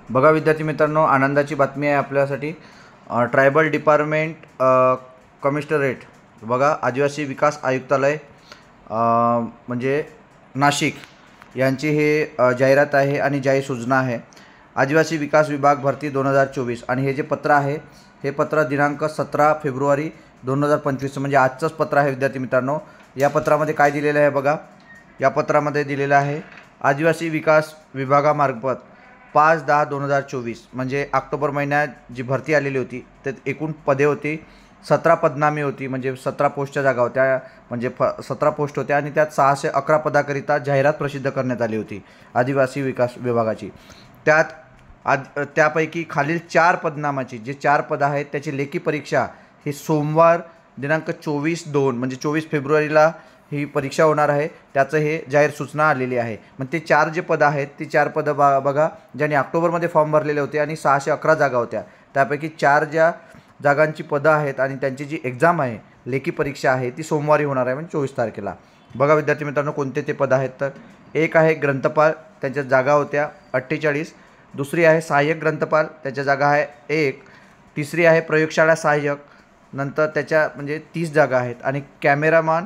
बघा विद्यार्थी मित्रांनो, आनंदाची बातमी आहे आपल्यासाठी। ट्रायबल डिपार्टमेंट कमिशनरेट बघा, आदिवासी विकास आयुक्तालय म्हणजे नाशिक यांची हे जाहिरात आहे आणि जाहीर सूचना आहे। आदिवासी विकास विभाग भरती 2024 आणि हे जे पत्र आहे हे पत्र दिनांक 17 फेब्रुवारी 2025 म्हणजे आजचंच पत्र आहे विद्यार्थी मित्रांनो। या पत्रामध्ये काय दिलेलं आहे बघा, या पत्रामध्ये दिलेलं आहे आदिवासी विकास विभागामार्फत 5/10/2024 म्हणजे ऑक्टोबर महिन्यात जी भरती आलेली होती त्यात एकूण पदे होती 17 पदनामी होती, म्हणजे 17 पोस्टच्या जागा होत्या, म्हणजे 17 पोस्ट होत्या आणि त्यात 611 पदाकरिता जाहिरात प्रसिद्ध करण्यात आली होती आदिवासी विकास विभागाची। त्यापैकी खालील 4 पदनामाची जे 4 पद आहेत त्याची लेखी परीक्षा ही सोमवार दिनांक 24/2 म्हणजे 24 फेब्रुवारीला ही परीक्षा होणार आहे। त्याचं हे जाहीर सूचना आलेली आहे। मग ते 4 जे पद आहेत ती 4 पद बघा, ज्यांनी ऑक्टोबरमध्ये फॉर्म भरलेले होते आणि 611 जागा होत्या, त्यापैकी 4 ज्या जागांची पदं आहेत आणि त्यांची जी एक्झाम आहे, लेखी परीक्षा आहे ती सोमवारी होणार आहे, म्हणजे 24 तारखेला। बघा विद्यार्थी मित्रांनो, कोणते ते पद आहेत तर एक आहे ग्रंथपाल, त्यांच्या जागा होत्या 48। दुसरी आहे सहाय्यक ग्रंथपाल, त्याच्या जागा आहे 1। तिसरी आहे प्रयोगशाळा सहाय्यक, नंतर त्याच्या म्हणजे 30 जागा आहेत आणि कॅमेरामॅन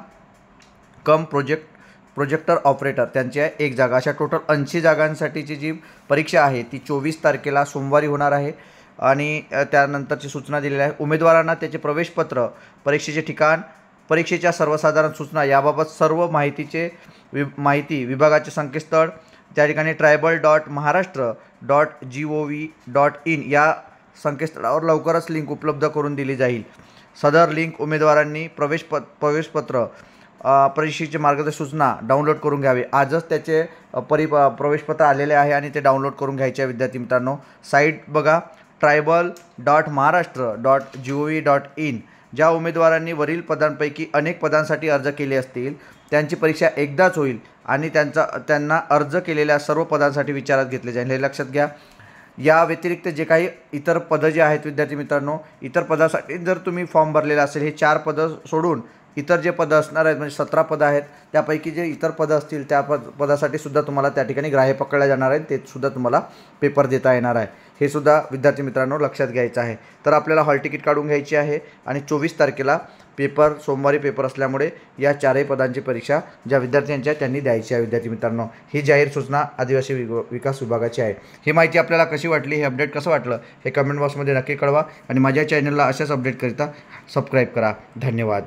कम प्रोजेक्टर ऑपरेटर त्यांची आहे 1 जागा। अशा टोटल 80 जागांसाठीची जी परीक्षा आहे ती 24 तारखेला सोमवारी होणार आहे। आणि त्यानंतरची सूचना दिलेली आहे उमेदवारांना त्याचे प्रवेशपत्र, परीक्षेचे ठिकाण, परीक्षेच्या सर्वसाधारण सूचना याबाबत सर्व माहिती विभागाचे संकेतस्थळ त्या ठिकाणी tribal.maharashtra.gov.in या संकेतस्थळावर लवकरच लिंक उपलब्ध करून दिली जाईल। सदर लिंक उमेदवारांनी प्रवेशपत्र, परीक्षेची मार्गदर्शक सूचना डाउनलोड करून घ्यावे। आजच त्याचे प्रवेशपत्र आलेले आहे आणि ते डाउनलोड करून घ्यायचे आहे विद्यार्थी मित्रांनो। साईट बघा tribal.maharashtra.gov.in। ज्या उमेदवारांनी वरील पदांपैकी अनेक पदांसाठी अर्ज केले असतील त्यांची परीक्षा एकदाच होईल आणि त्यांना अर्ज केलेल्या सर्व पदांसाठी विचारात घेतले जाईल, हे लक्षात घ्या। या व्यतिरिक्त जे काही इतर पदं जे आहेत विद्यार्थी मित्रांनो, इतर पदासाठी जर तुम्ही फॉर्म भरलेला असेल, हे 4 पदं सोडून इतर जे पदं असणार आहेत म्हणजे 17 पदं आहेत, त्यापैकी जे इतर पदं असतील त्या पदासाठी सुद्धा तुम्हाला त्या ठिकाणी ग्राह्य पकडल्या जाणार आहेत, ते सुद्धा तुम्हाला पेपर देता येणार आहे, हे सुद्धा विद्यार्थी मित्रांनो लक्षात घ्यायचं आहे। तर आपल्याला हॉल तिकीट काढून घ्यायची आहे आणि 24 तारखेला सोमवारी पेपर असल्यामुळे या 4ही पदांची परीक्षा ज्या विद्यार्थ्यांच्या त्यांनी द्यायची आहे विद्यार्थी मित्रांनो। ही जाहीर सूचना आदिवासी विकास विभागाची आहे। ही माहिती आपल्याला कशी वाटली, हे अपडेट कसं वाटलं हे कमेंट बॉक्समध्ये नक्की कळवा आणि माझ्या चॅनलला अशाच अपडेटकरिता सबस्क्राईब करा। धन्यवाद।